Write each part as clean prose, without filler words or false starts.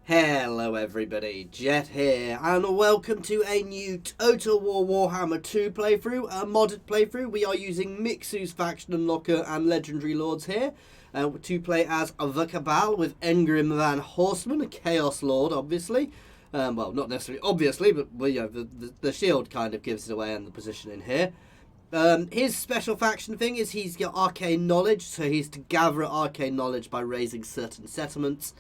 Hello everybody, Jet here, and welcome to a new Total War Warhammer 2 playthrough, a modded playthrough. We are using Mixu's Faction Unlocker and Legendary Lords here to play as the Cabal with Egrimm van Horstmann, a Chaos Lord, obviously. Well, not necessarily obviously, but well, you know, the shield kind of gives it away and the positioning here. His special faction thing is he's got arcane knowledge, so he's to gather arcane knowledge by raising certain settlements.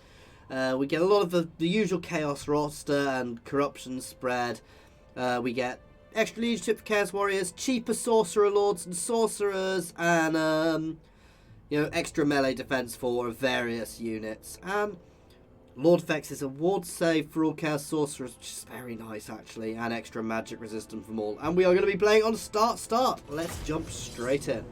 We get a lot of the usual chaos roster and corruption spread. We get extra leadership for chaos warriors, cheaper sorcerer lords and sorcerers, and extra melee defense for various units. And Lord Fex is a ward save for all chaos sorcerers, which is very nice actually, and extra magic resistance from all. And we are going to be playing on start. Let's jump straight in.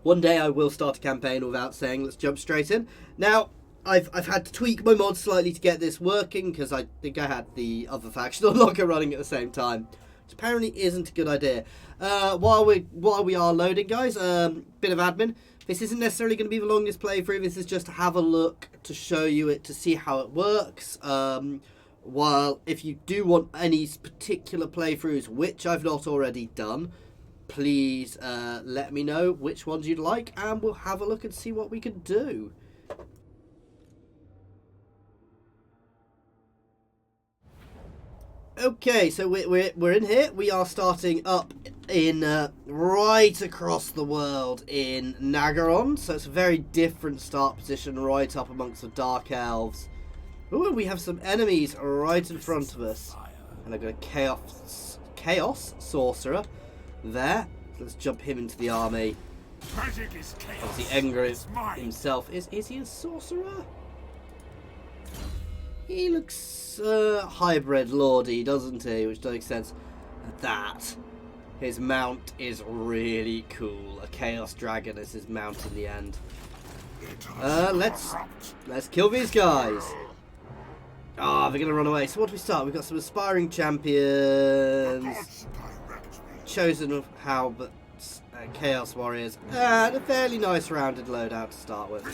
One day I will start a campaign without saying let's jump straight in. Now, I've had to tweak my mod slightly to get this working, because I think I had the other faction unlocker running at the same time, which apparently isn't a good idea. While we are loading, guys, bit of admin. This isn't necessarily going to be the longest playthrough. This is just to have a look, to show you it, to see how it works. While if you do want any particular playthroughs, which I've not already done, please let me know which ones you'd like, and we'll have a look and see what we can do. Okay, so we're in here. We are starting up in right across the world in Nagaron, so it's a very different start position, right up amongst the Dark Elves. Ooh, we have some enemies right in front of us, and I've got a chaos sorcerer there. Let's jump him into the army. Obviously Egrimm himself is he a sorcerer? He looks hybrid lordy, doesn't he? Which doesn't make sense. That his mount is really cool. A chaos dragon is his mount in the end. Let's kill these guys. Ah, they're gonna run away. So what do we start? We've got some aspiring champions, chosen of Halberts, chaos warriors, and a fairly nice rounded loadout to start with.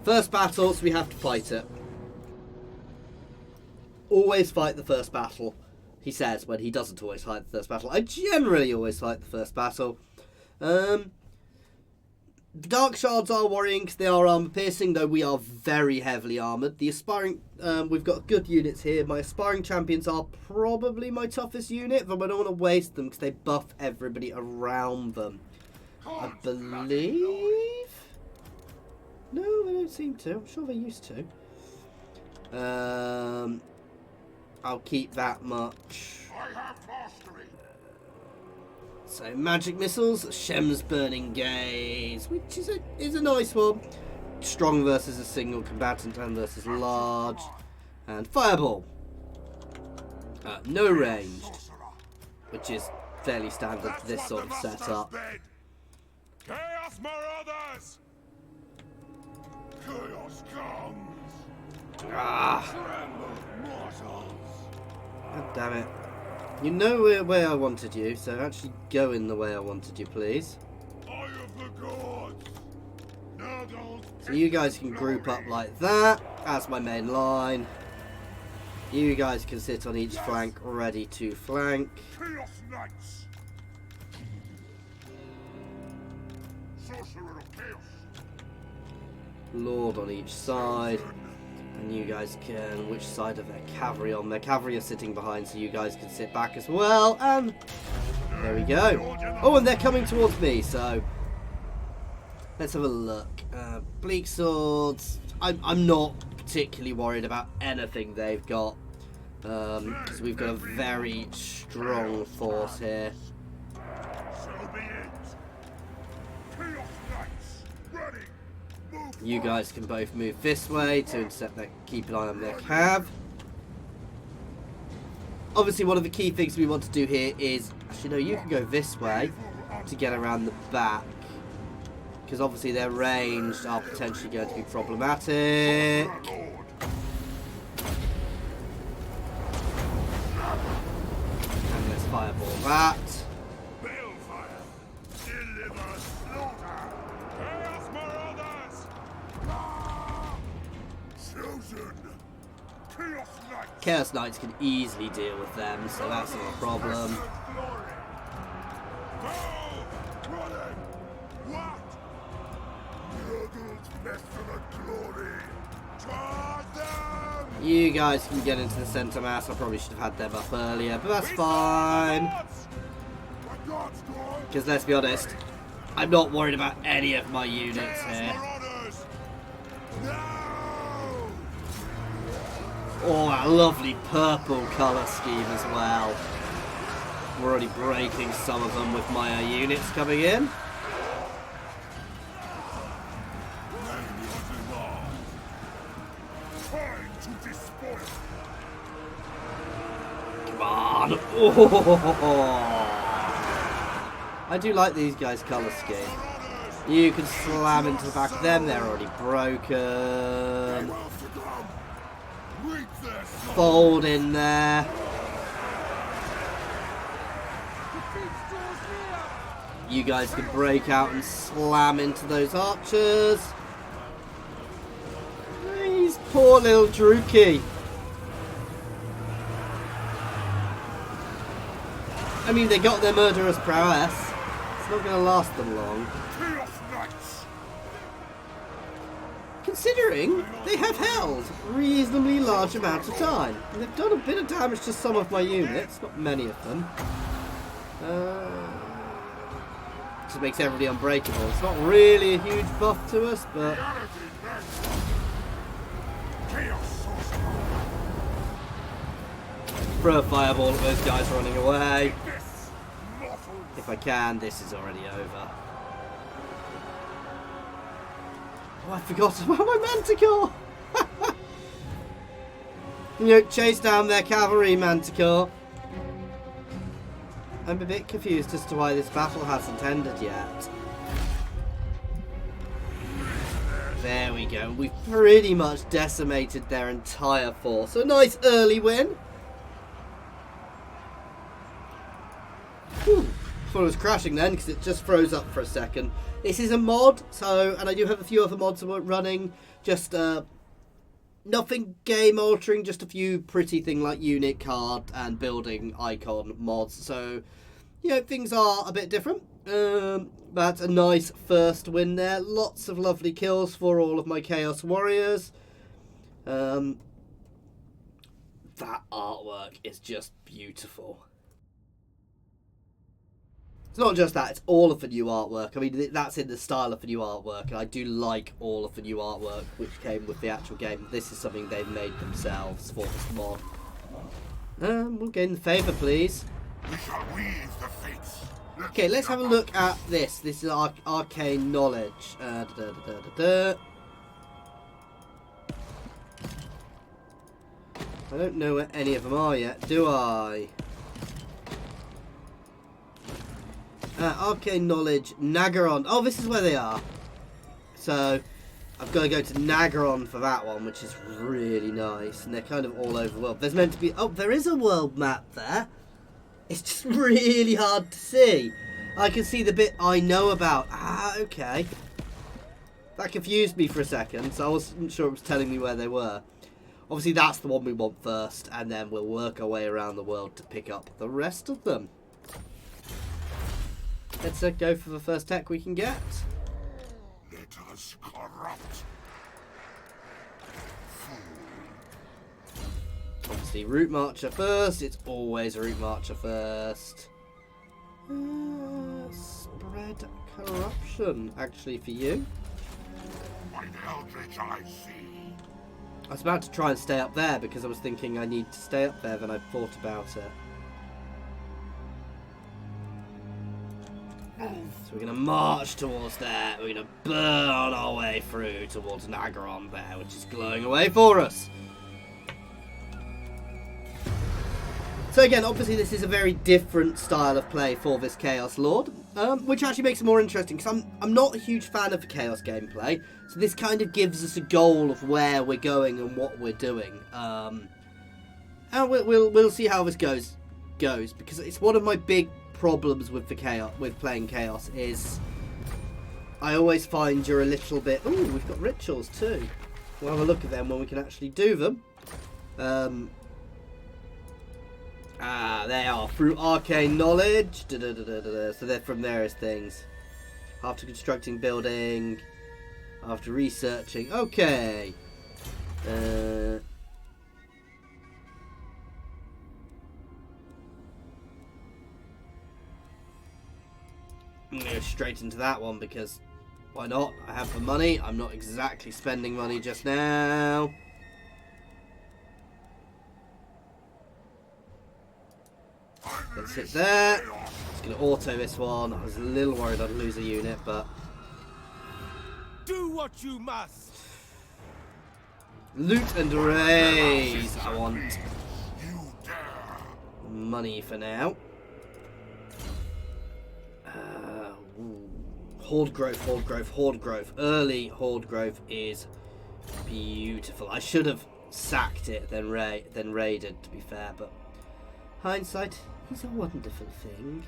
First battle, so we have to fight it. Always fight the first battle, he says, when he doesn't always fight the first battle. I generally always fight the first battle. The Dark Shards are worrying because they are armor piercing, though we are very heavily armored. The aspiring, we've got good units here. My aspiring champions are probably my toughest unit, but I don't want to waste them because they buff everybody around them. I believe. No, they don't seem to. I'm sure they used to. I'll keep that much. So magic missiles, Shem's Burning Gaze, which is a nice one. Strong versus a single combatant and versus large. And Fireball. No ranged, which is fairly standard for this sort of setup. Chaos Marauders! Chaos comes! God damn it. You know where I wanted you, so actually go in the way I wanted you, please. Eye of the gods! So you guys can group up like that as my main line. You guys can sit on each flank, ready to flank. Chaos Knights! Sorcerer of Chaos! Lord on each side. And you guys can, which side of their cavalry on? Their cavalry are sitting behind, so you guys can sit back as well. And there we go. Oh, and they're coming towards me, so let's have a look. Bleak swords. I'm not particularly worried about anything they've got, because we've got a very strong force here. So be it! Chaos Knights! Ready! You guys can both move this way to intercept their, keep an eye on their cav. Obviously one of the key things we want to do here is, actually no, you can go this way to get around the back, because obviously their ranged are potentially going to be problematic. And let's fireball that. Balefire! Deliver slaughter! Chaos Knights can easily deal with them, so that's not a problem. You guys can get into the centre mass. I probably should have had them up earlier, but that's fine. Because let's be honest, I'm not worried about any of my units here. Oh, that lovely purple colour scheme as well. We're already breaking some of them with my units coming in. Come on! Oh. I do like these guys' colour scheme. You can slam into the back of them, they're already broken. Fold in there. You guys can break out and slam into those archers. These poor little Druki. I mean, they got their murderous prowess. It's not going to last them long. Considering they have held a reasonably large amount of time. And they've done a bit of damage to some of my units, not many of them. Just makes everybody unbreakable. It's not really a huge buff to us, but... Throw a fireball at those guys running away. If I can, this is already over. Oh, I forgot about my Manticore! You know, chase down their cavalry Manticore. I'm a bit confused as to why this battle hasn't ended yet. There we go. We've pretty much decimated their entire force. A nice early win. Whew. Thought it was crashing then because it just froze up for a second. This is a mod, so, and I do have a few other mods running. Just nothing game altering, just a few pretty thing like unit card and building icon mods. So, you know, things are a bit different. But a nice first win there. Lots of lovely kills for all of my Chaos Warriors. That artwork is just beautiful. It's not just that, it's all of the new artwork. I mean, that's in the style of the new artwork, and I do like all of the new artwork which came with the actual game. This is something they've made themselves for this mod. We'll gain the favour, please. Okay, let's have a look at this. This is arcane knowledge. I don't know where any of them are yet, do I? Arcane Knowledge, Nagaron. Oh, this is where they are. So, I've got to go to Nagaron for that one, which is really nice. And they're kind of all over the world. There's meant to be... Oh, there is a world map there. It's just really hard to see. I can see the bit I know about. Ah, okay. That confused me for a second, so I wasn't sure it was telling me where they were. Obviously, that's the one we want first, and then we'll work our way around the world to pick up the rest of them. Let's go for the first tech we can get. Let us corrupt. Obviously, Route Marcher first. It's always Route Marcher first. Spread corruption, actually, for you. By the eldritch I see. I was about to try and stay up there because I was thinking I need to stay up there, then I thought about it. So we're going to march towards there. We're going to burn our way through towards Nagaron there, which is glowing away for us. So again, obviously this is a very different style of play for this Chaos Lord, which actually makes it more interesting, because I'm not a huge fan of the Chaos gameplay, so this kind of gives us a goal of where we're going and what we're doing. And we'll see how this goes, because it's one of my big problems with playing Chaos is I always find you're a little bit... Ooh, we've got rituals too. We'll have a look at them when we can actually do them. Ah, they are through arcane knowledge. So they're from various things. After constructing building, after researching. Okay. I'm going to go straight into that one because why not? I have the money. I'm not exactly spending money just now. Let's hit there. Just going to auto this one. I was a little worried I'd lose a unit, but... Do what you must. Loot and raise. I want You dare! money for now. Horde growth, horde growth, horde growth. Early horde growth is beautiful. I should have sacked it, then raided, to be fair, but hindsight is a wonderful thing.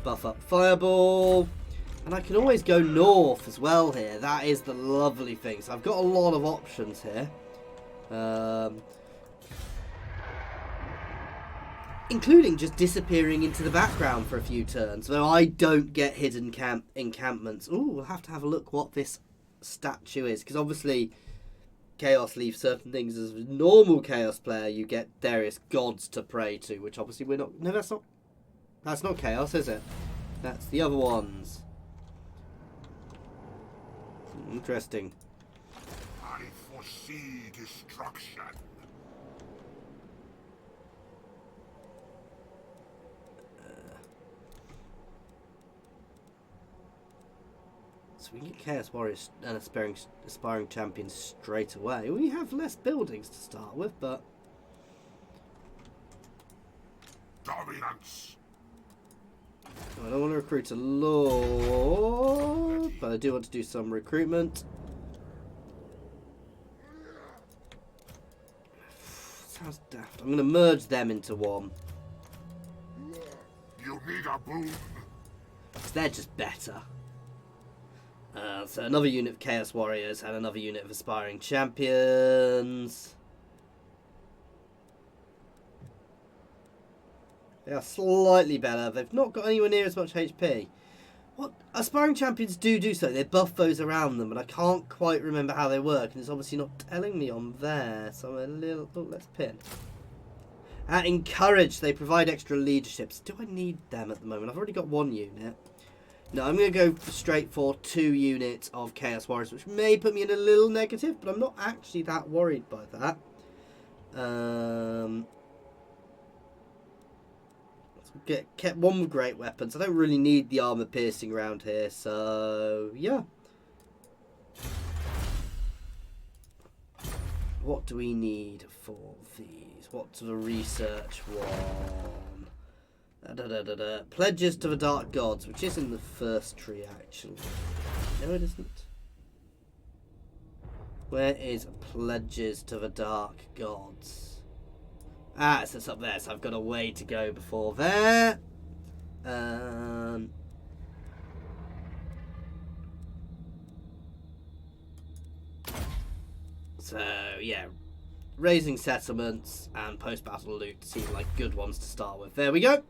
Buff up fireball. And I can always go north as well here. That is the lovely thing. So I've got a lot of options here. Including just disappearing into the background for a few turns. So I don't get hidden encampments. Ooh, we'll have to have a look what this statue is. Because obviously Chaos leaves certain things. As a normal Chaos player, you get various gods to pray to. Which obviously we're not... No, that's not Chaos, is it? That's the other ones. Interesting. I foresee destruction. So we can get Chaos Warriors and aspiring champions straight away. We have less buildings to start with, but... Dominance. I don't want to recruit a lord, but I do want to do some recruitment. Sounds daft. I'm going to merge them into one. You need a boon. Because they're just better. So another unit of Chaos Warriors and another unit of Aspiring Champions. They are slightly better. They've not got anywhere near as much HP. What Aspiring Champions do so. They buff those around them, but I can't quite remember how they work. And it's obviously not telling me on there. So I'm a little... Oh, let's pin. Encourage. They provide extra leaderships. Do I need them at the moment? I've already got one unit. No, I'm going to go straight for 2 units of Chaos Warriors, which may put me in a little negative, but I'm not actually that worried by that. Kept one with great weapons. I don't really need the armor piercing around here, so yeah. What do we need for these? What's the research one? Pledges to the Dark Gods, which is in the first tree actually. No, it isn't. Where is Pledges to the Dark Gods? Ah, so it's up there, so I've got a way to go before there. So, yeah. Raising settlements and post-battle loot seem like good ones to start with. There we go.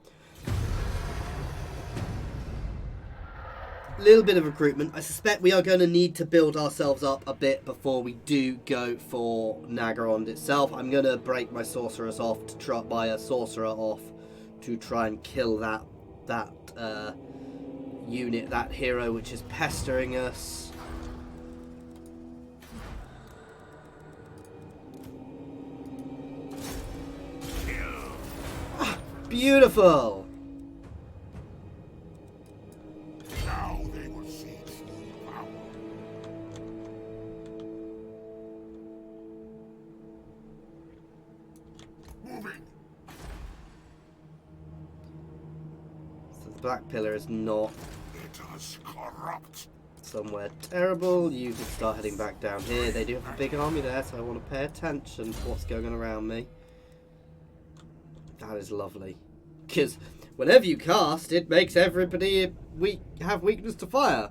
Little bit of recruitment. I suspect we are going to need to build ourselves up a bit before we do go for Nagarond itself. I'm going to break my sorcerers off to try buy a sorcerer off to try and kill that unit, that hero which is pestering us. Ah, beautiful. Black Pillar is not somewhere terrible. You can start heading back down here. They do have a big army there, so I want to pay attention to what's going on around me. That is lovely. Because whenever you cast, it makes everybody have weakness to fire.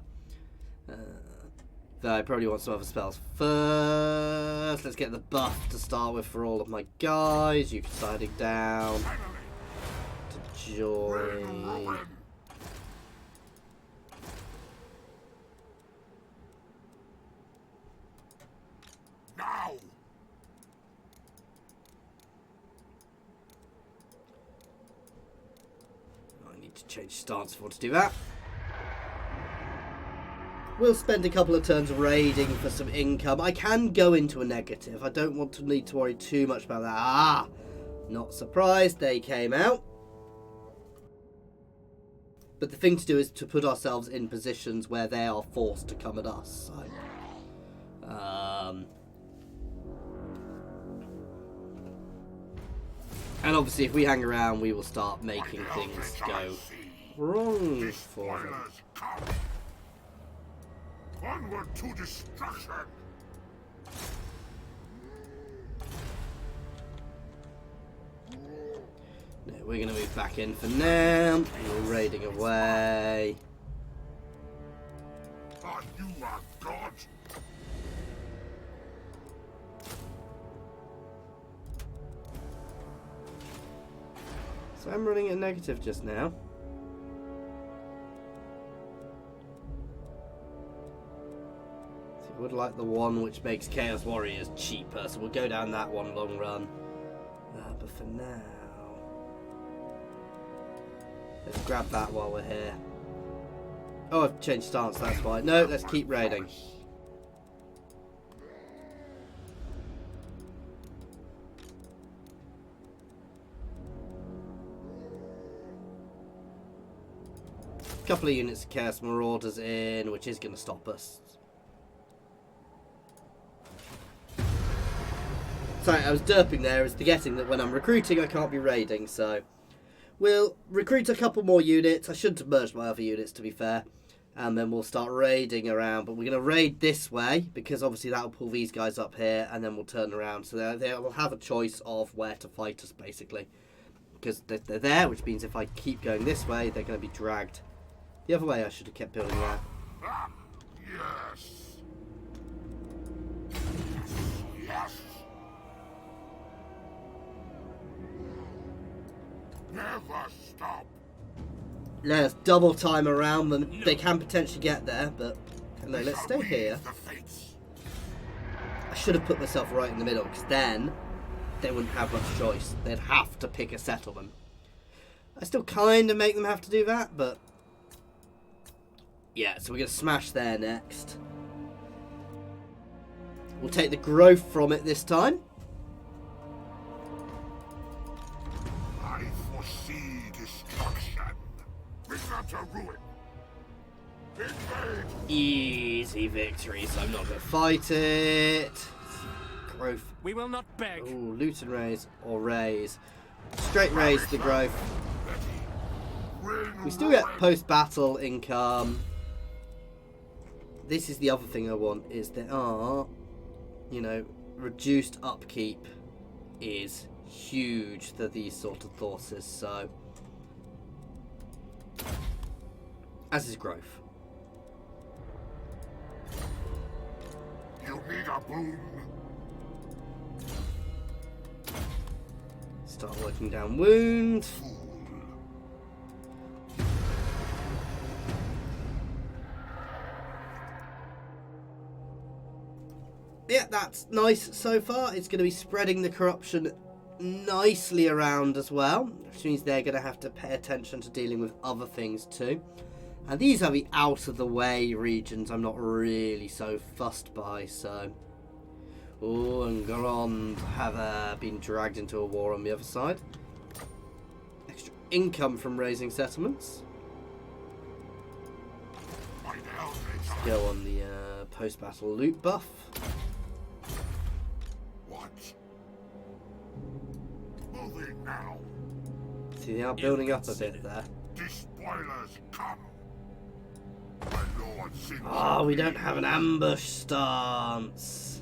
Though I probably want some other spells first. Let's get the buff to start with for all of my guys. You deciding down to join. Now. I need to change stance for to do that. We'll spend a couple of turns raiding for some income. I can go into a negative. I don't want to need to worry too much about that. Ah! Not surprised they came out. But the thing to do is to put ourselves in positions where they are forced to come at us. So, and obviously if we hang around, we will start making things go wrong for them. Onward to destruction! No, we're going to move back in for now. We're raiding away. Are you a god? So I'm running at negative just now. Would like the one which makes Chaos Warriors cheaper, so we'll go down that one long run. But for now, let's grab that while we're here. Oh, I've changed stance, that's why. No, let's keep raiding. A couple of units of Chaos Marauders in, which is going to stop us. Sorry, I was derping there, as forgetting that when I'm recruiting I can't be raiding, so we'll recruit a couple more units. I shouldn't have merged my other units, to be fair, and then we'll start raiding around, but we're going to raid this way because obviously that'll pull these guys up here, and then we'll turn around, so they will have a choice of where to fight us, basically, because they're there, which means if I keep going this way they're going to be dragged the other way. I should have kept building that. Yes. Yes. Never stop. Let us double time around them. They can potentially get there, but no, let's stay here. I should have put myself right in the middle, because then they wouldn't have much choice. They'd have to pick a settlement. I still kind of make them have to do that, but yeah, so we're going to smash there next. We'll take the growth from it this time. I foresee destruction. Bring them to ruin. Invade. Easy victory, so I'm not going to fight it. Growth. We will not beg. Ooh, loot and raise or raise. Straight raise the growth. We still get post-battle income. This is the other thing I want, is there are, you know, reduced upkeep is huge for these sort of forces, so as is growth. You need a boon. Start working down wounds. Yeah, that's nice so far. It's going to be spreading the corruption nicely around as well, which means they're going to have to pay attention to dealing with other things too. And these are the out of the way regions I'm not really so fussed by, so. Oh, and Garand have been dragged into a war on the other side. Extra income from raising settlements. Let's go on the post-battle loot buff. What? Moving now. See, they are building up a bit there. Despoilers come. My lord sings. Oh, we don't have an ambush stance.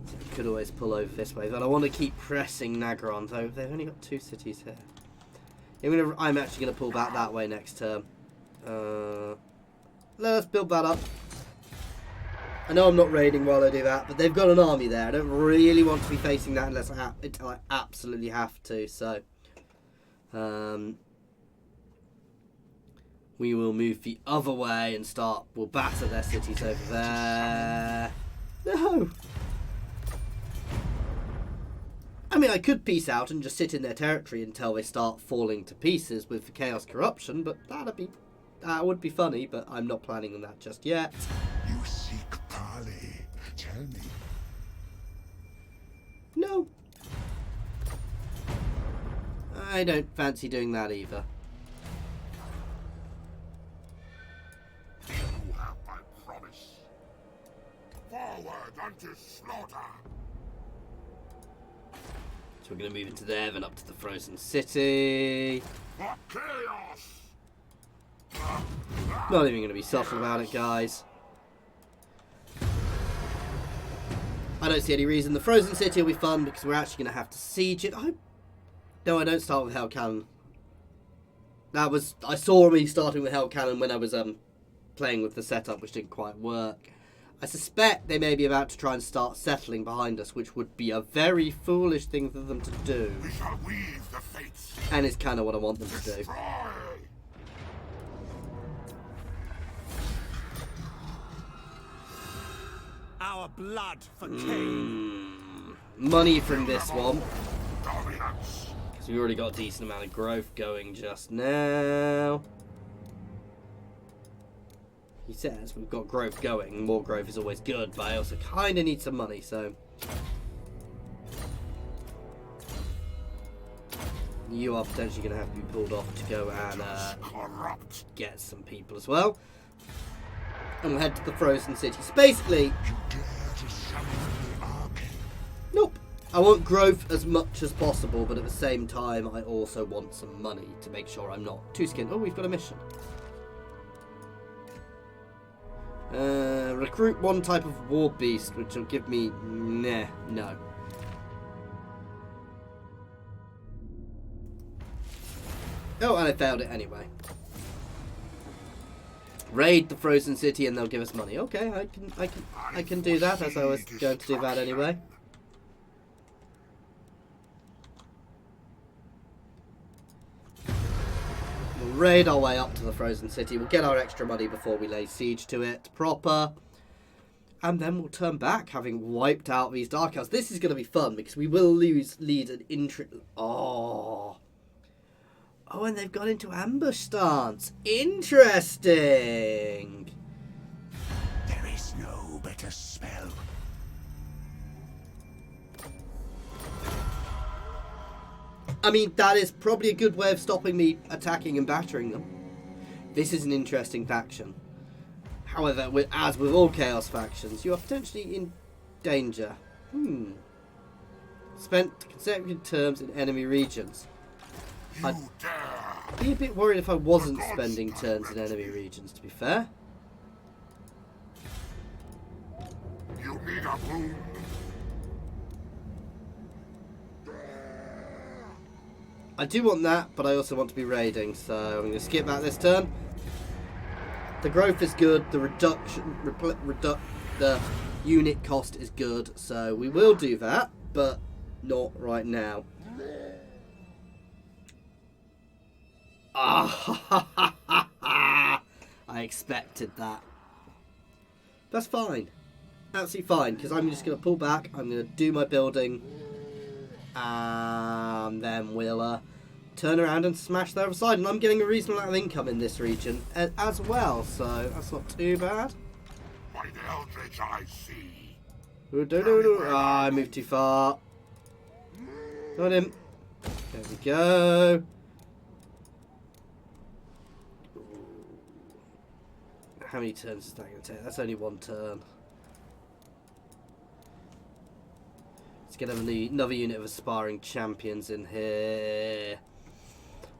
So we could always pull over this way, but I want to keep pressing Nagron, though they've only got 2 cities here. I'm actually going to pull back that way next turn. Let's build that up. I know I'm not raiding while I do that, but they've got an army there. I don't really want to be facing that unless until I absolutely have to. So, we will move the other way and start. We'll batter their cities over there. No. I mean, I could peace out and just sit in their territory until they start falling to pieces with the chaos corruption, but that would be funny. But I'm not planning on that just yet. You seek parley. Tell me. No. I don't fancy doing that either. You have my promise. Forward unto slaughter. So we're going to move into there, then up to the Frozen City. For chaos. Not even going to be subtle about it, guys. I don't see any reason. The Frozen City will be fun because we're actually going to have to siege it. No, I don't start with Hell Cannon. I saw me starting with Hell Cannon when I was playing with the setup, which didn't quite work. I suspect they may be about to try and start settling behind us, which would be a very foolish thing for them to do. We shall weave the fates. And it's kind of what I want them to do. Destroy. Our blood for Cain. Money from this one. Dominance. Because we've already got a decent amount of growth going just now. He says we've got growth going. More growth is always good, but I also kind of need some money, so... You are potentially going to have to be pulled off to go and get some people as well. And we'll head to the Frozen City. So basically... Nope. I want growth as much as possible, but at the same time, I also want some money to make sure I'm not too skinned. Oh, we've got a mission. Recruit one type of war beast, which will give me... Nah, no. Oh, and I failed it anyway. Raid the Frozen City and they'll give us money. Okay, I can do that, as I was going to do that anyway. We'll raid our way up to the Frozen City. We'll get our extra money before we lay siege to it proper. And then we'll turn back, having wiped out these Dark Elves. This is going to be fun, because we will lead an Oh, and they've gone into ambush stance. Interesting. There is no better spell. I mean, that is probably a good way of stopping me attacking and battering them. This is an interesting faction. However, as with all Chaos factions, you are potentially in danger. Spent consecutive terms in enemy regions. I'd be a bit worried if I wasn't spending turns in enemy regions, to be fair. You need a boon. I do want that, but I also want to be raiding, so I'm going to skip that this turn. The growth is good, the the unit cost is good, so we will do that, but not right now. I expected that. That's fine. Absolutely fine, because I'm just going to pull back, I'm going to do my building, and then we'll turn around and smash the other side. And I'm getting a reasonable amount of income in this region as well, so that's not too bad. By the eldritch I see. I moved too far. Got him. There we go. How many turns is that going to take? That's only one turn. Let's get another unit of aspiring champions in here.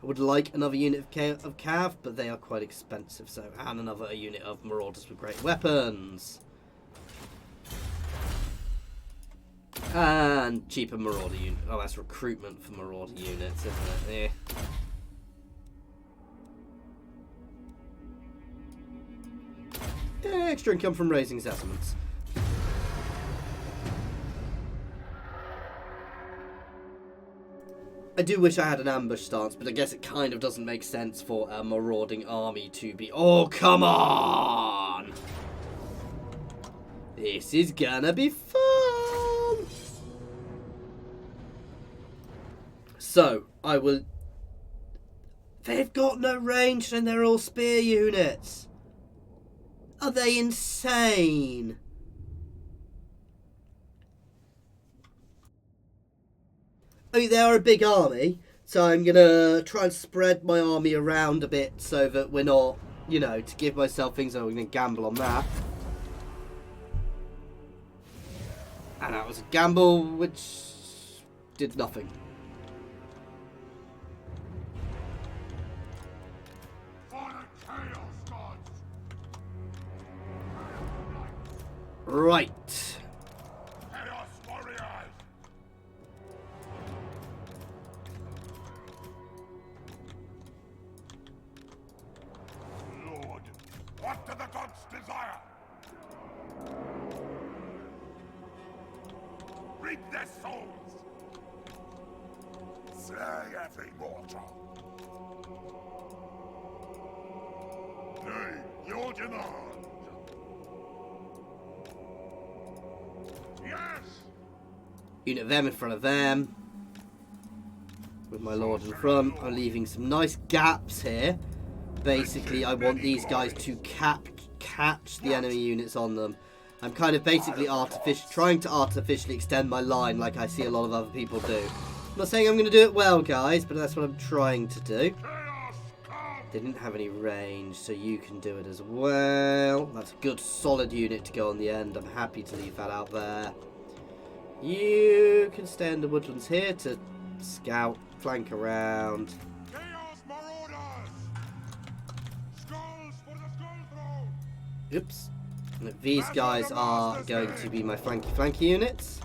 I would like another unit of Cav, but they are quite expensive. So, and another unit of Marauders with great weapons. And cheaper Marauder unit. Oh, that's recruitment for Marauder units, isn't it? extra income from raising settlements. I do wish I had an ambush stance, but I guess it kind of doesn't make sense for a marauding army to be... Oh, come on! This is gonna be fun! So, I will... They've got no range and they're all spear units. Are they insane? I mean, they are a big army, so I'm going to try and spread my army around a bit so that we're not, you know, to give myself things. I'm going to gamble on that. And that was a gamble which did nothing. Right. Chaos warriors! Lord, what do the gods desire? Reap their souls! Slay every mortal! Nay, your demand! Yes! Unit of them in front of them. With my lord in front. I'm leaving some nice gaps here. Basically, I want these guys to catch the enemy units on them. I'm kind of basically trying to artificially extend my line like I see a lot of other people do. I'm not saying I'm going to do it well, guys, but that's what I'm trying to do. They didn't have any range, so you can do it as well. That's a good, solid unit to go on the end. I'm happy to leave that out there. You can stay in the woodlands here to scout, flank around. Chaos marauders! Skulls for the skull throne! Oops. These guys are going to be my flanky units.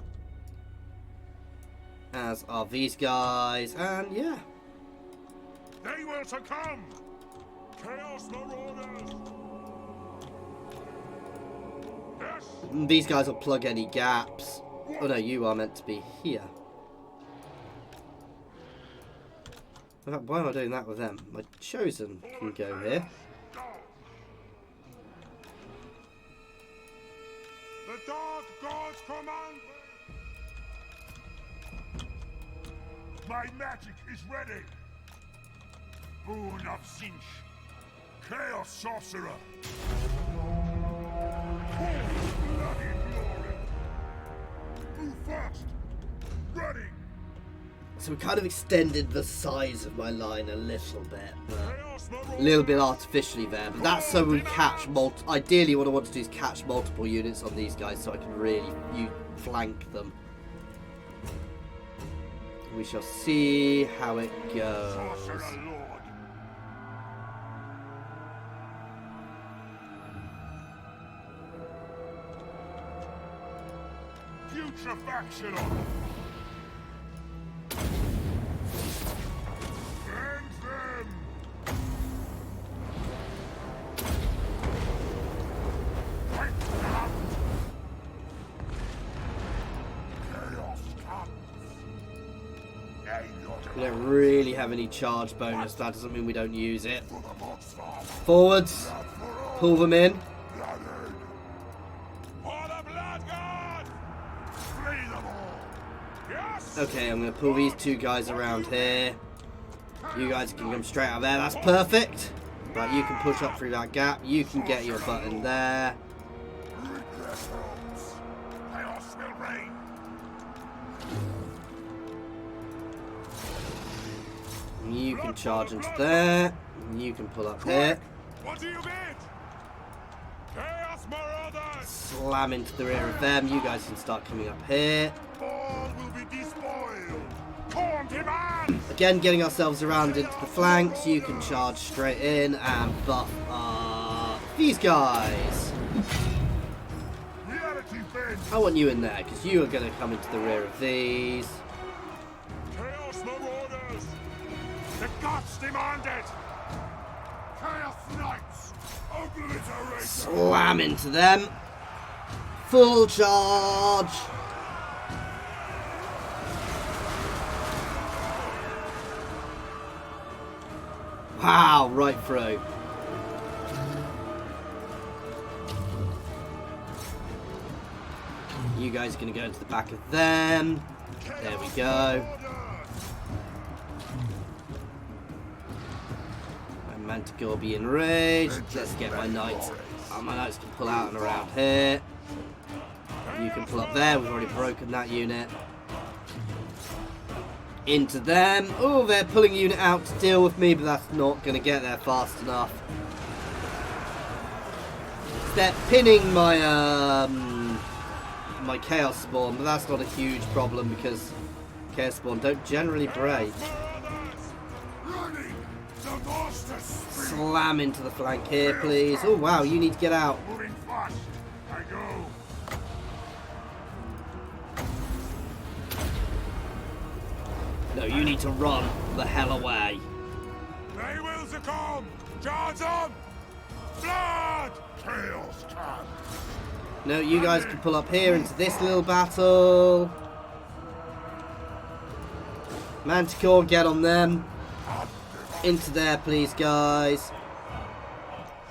As are these guys, and yeah. They will succumb! Chaos marauders! Yes! These guys will plug any gaps. Oh no, you are meant to be here. In fact, why am I doing that with them? My chosen can go here. The dark gods command me! My magic is ready! Boon of Sinch! Chaos sorcerer! Bloody glory! Move fast! Ready! So we kind of extended the size of my line a little bit, but a little bit artificially there. But that's so we catch ideally, what I want to do is catch multiple units on these guys, so I can really flank them. We shall see how it goes. Sorcerer Lord! Putrefaction on them! Bend them! Fight them! Chaos comes! We don't really have any charge bonus. That doesn't mean we don't use it. For the monster! Forwards. Pull them in. For the blood god! Slay them all! Yes! Okay, I'm going to pull these two guys around here. You guys can come straight out there. That's perfect. Right, you can push up through that gap. You can get your butt in there. Rid their souls! Chaos will reign! You can charge into there. You can pull up here. What do you bid? Chaos marauders! Slam into the rear of them. You guys can start coming up here. All will be despoiled! Torn demand! Again, getting ourselves around into the flanks. You can charge straight in and buff these guys. Reality bends! I want you in there because you are going to come into the rear of these. Chaos marauders! The gods demand it! Chaos Knights! Obliterate! Slam into them. Full charge. Wow, right through. You guys are going to go into the back of them. There we go. And Manticore be enraged. Let's get my knights. Oh, my knights can pull out and around here. You can pull up there. We've already broken that unit. Into them. Oh, they're pulling a unit out to deal with me, but that's not going to get there fast enough. They're pinning my my Chaos Spawn, but that's not a huge problem because Chaos Spawn don't generally break. Slam into the flank here, please. Oh, wow, you need to get out. Moving fast. I go. No, you need to run the hell away. They will succumb. Charge on. Blood. Chaos comes. No, you guys can pull up here into this little battle. Manticore, get on them. Into there, please, guys.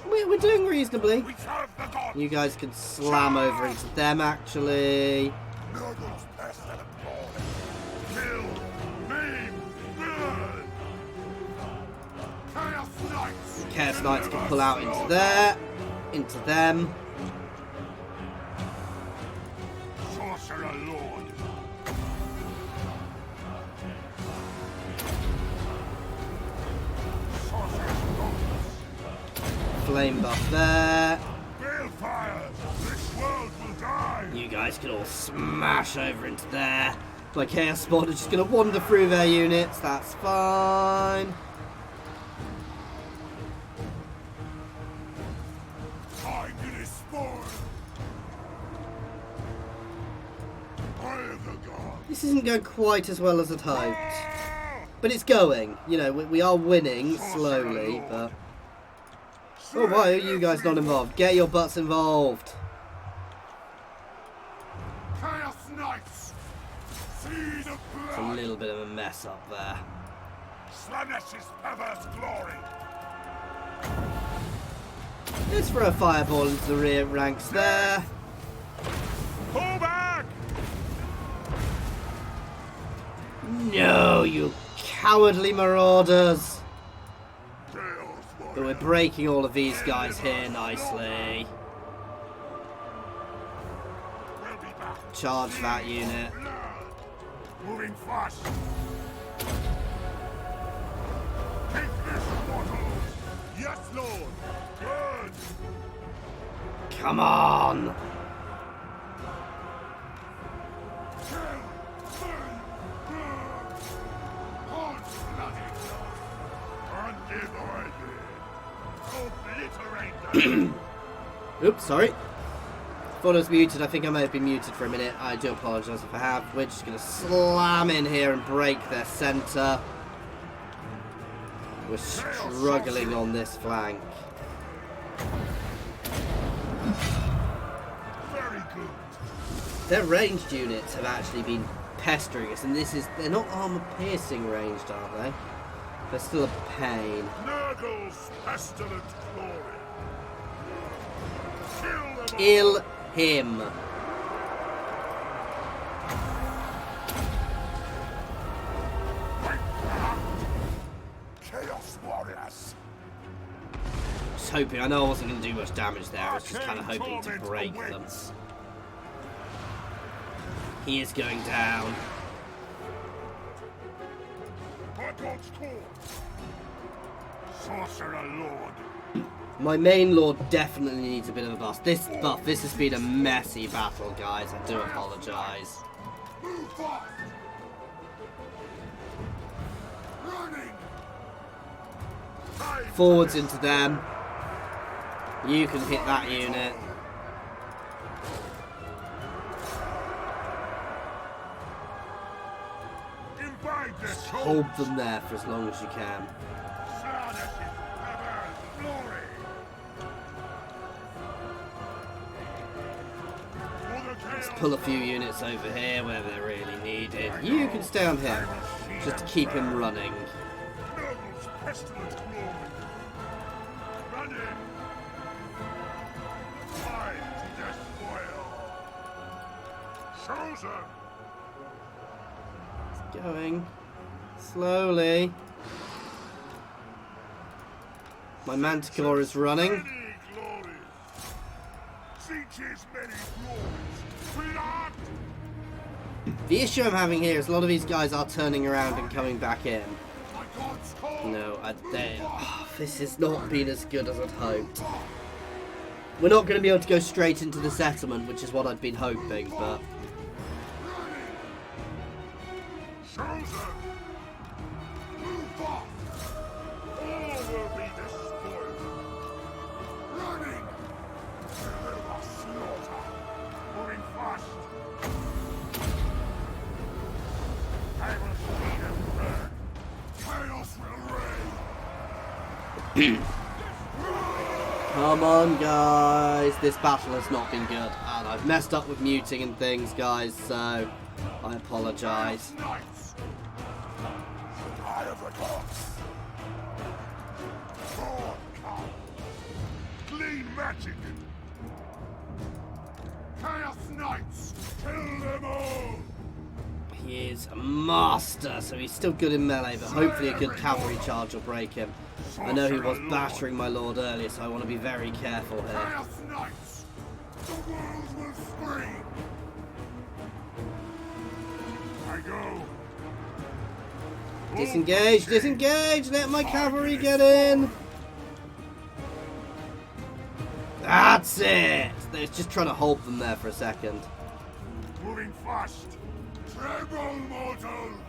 We're doing reasonably. We serve the gods. You guys can slam over into them, actually. Nurgle's best at a kill. Maim. Burn. Chaos Knights. Chaos Knights can pull out into there. Into them. Sorcerer Lord. Sorcerer's Lords. Flame buff there. Balefire. This world will die. You guys can all smash over into there. My Chaos Spawn is just going to wander through their units. That's fine. I'm gonna spawn. I am the god. This isn't going quite as well as I'd hoped. But it's going. You know, we are winning slowly, but... Oh, why are you guys not involved? Get your butts involved. Chaos Knights. Seed of It's a blood. little bit of a mess up there. Slanesh's perverse glory. Let's throw a fireball into the rear ranks there. Pull back. No, you cowardly marauders. Chaos But we're breaking all of these guys here nicely. We'll be back. Charge that unit. Blood. Moving fast. Take this, mortals. Yes, Lord. Good. Come on. Kill. Burn. Burn. Hot bloody blood. Undivided. Obliterate them. Oops, sorry. Thought I was muted. I think I may have been muted for a minute. I do apologise if I have. We're just going to slam in here and break their centre. We're struggling on this flank. Very good. Their ranged units have actually been pestering us, and they're not armour piercing ranged, are they? They're still a pain. Nurgle's pestilent glory. Kill them all. Kill him. Wipe them out. Chaos warriors. Just hoping. I know I wasn't going to do much damage there. I was just kind of hoping to Torment break them. awaits. He is going down. By God's court. Sorcerer Lord. My main lord definitely needs a bit of a buff. This has been a messy battle, guys. I do apologise. Move fast. Running. Time Forwards into them. You can hit that unit. Imbibe this Hold them there for as long as you can. pull a few units over here where they're really needed. You can stay on here, just to keep him running. Noble's pestilent glory. Run in. Find their spoil. Chosen. Going slowly. My Manticore is running. Many glories. Sieges many glories. Blood. The issue I'm having here is a lot of these guys are turning around and coming back in. My God's call. No, this has not been as good as I'd hoped. We're not going to be able to go straight into the settlement, which is what I'd been hoping, but... Chosen. Move off. All will be destroyed. Running. Till the slaughter. Moving fast. I will see them burn. Chaos will reign. Come on, guys. This battle has not been good. And I've messed up with muting and things, guys, so I apologise. Knights. Eye of the gods. Sword come. Clean magic. Chaos Knights. Kill them all. He is a master, so he's still good in melee, but hopefully a good cavalry charge will break him. I know he was battering my lord earlier, so I want to be very careful here. Chaos Knights. The world will scream. I go. Disengage, disengage, let my cavalry get in. That's it. They're just trying to hold them there for a second. Moving fast. Tremble, mortals.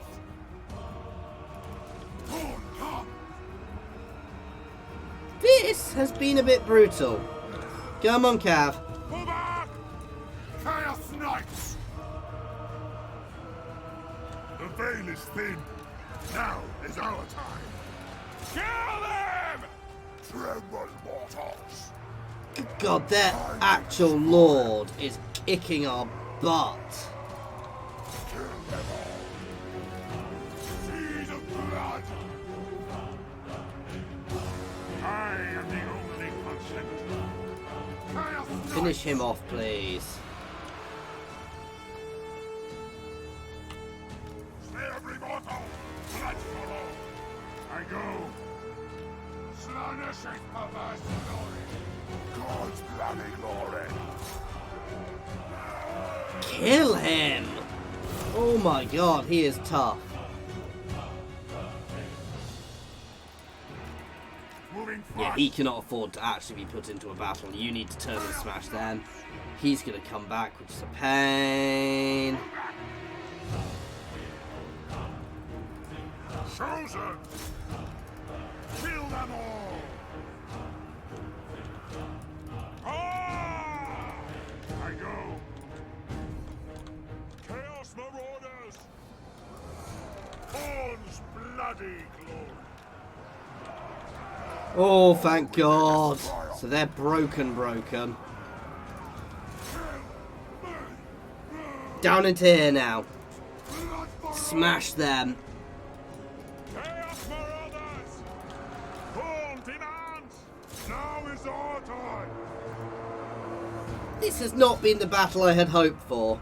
Torn, come. This has been a bit brutal. Come on, Cav. Pull back. Chaos Knights. The veil is thin. Now is our time. Kill them! Tremble, mortals. Good God, their actual lord is kicking our butt. Kill them all. Seed of blood. I am the only consent. Chaos Finish him off, please. Slay every mortal. Blood for all. I go. Slaughter perverse glory. God's bloody glory. Kill him! Oh my God, he is tough. Moving fast. Yeah, he cannot afford to actually be put into a battle. You need to turn and smash them. He's going to come back, which is a pain. Chosen. Kill them all. Ah! I go. Chaos Marauders. Horn's bloody glory. Oh, thank God. So they're broken. Down into here now. Smash them. Chaos Marauders. Horn demands. Now is our time. This has not been the battle I had hoped for.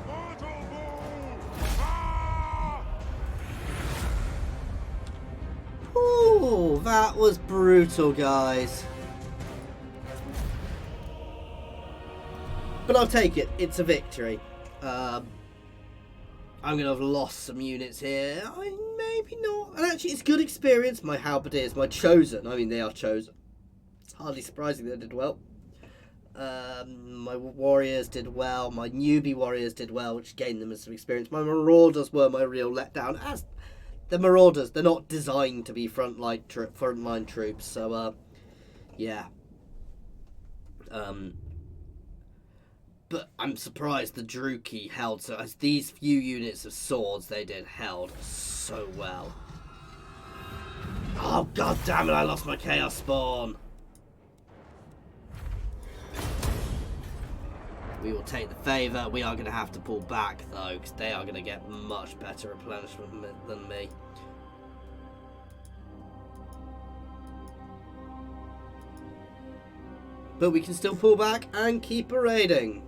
Mortal bull. Ah! Ooh, that was brutal, guys. But I'll take it. It's a victory. I'm going to have lost some units here. Maybe not. And actually, it's good experience. My halberdiers, my chosen. I mean, they are chosen. It's hardly surprising they did well. My warriors did well. My newbie warriors did well, which gained them some experience. My marauders were my real letdown. As the marauders, they're not designed to be frontline troops. So, yeah. But I'm surprised the Druki held so. As these few units of swords they did held so well. Oh, god damn it, I lost my chaos spawn. We will take the favour. We are going to have to pull back, though, because they are going to get much better replenishment than me. But we can still pull back and keep raiding.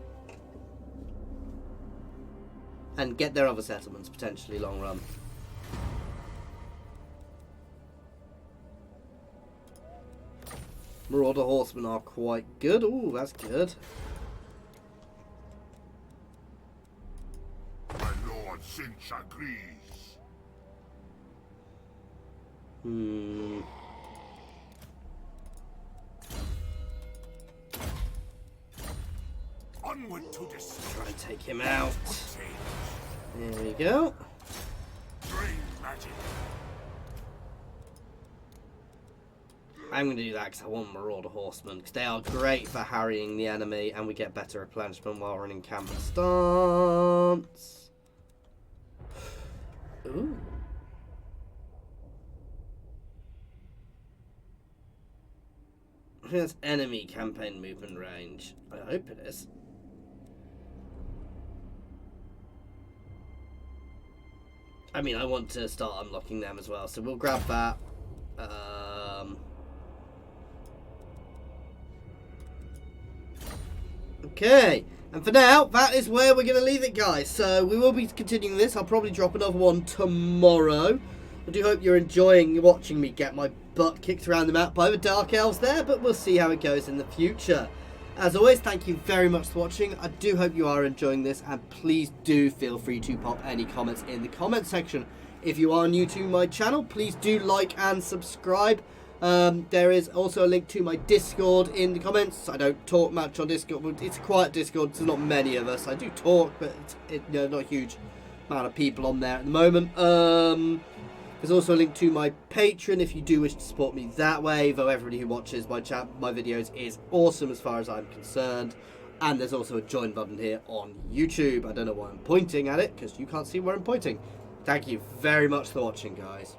And get their other settlements, potentially, long run. Marauder horsemen are quite good. Ooh, that's good. My lord Cinch agrees. Onward to destruction. Try and take him out. There we go. Drain magic. I'm going to do that because I want Marauder Horsemen, because they are great for harrying the enemy, and we get better replenishment while we're in encampment stance. Ooh. I think that's enemy campaign movement range. I hope it is. I mean, I want to start unlocking them as well, so we'll grab that. Okay, and for now, that is where we're going to leave it, guys. So we will be continuing this. I'll probably drop another one tomorrow. I do hope you're enjoying watching me get my butt kicked around the map by the Dark Elves there, but we'll see how it goes in the future. As always, thank you very much for watching. I do hope you are enjoying this, and please do feel free to pop any comments in the comment section. If you are new to my channel, please do like and subscribe. There is also a link to my Discord in the comments. I don't talk much on Discord. It's a quiet Discord. There's not many of us. I do talk, but it's not a huge amount of people on there at the moment. There's also a link to my Patreon if you do wish to support me that way, though everybody who watches my videos is awesome as far as I'm concerned. And there's also a join button here on YouTube. I don't know why I'm pointing at it, because you can't see where I'm pointing. Thank you very much for watching, guys.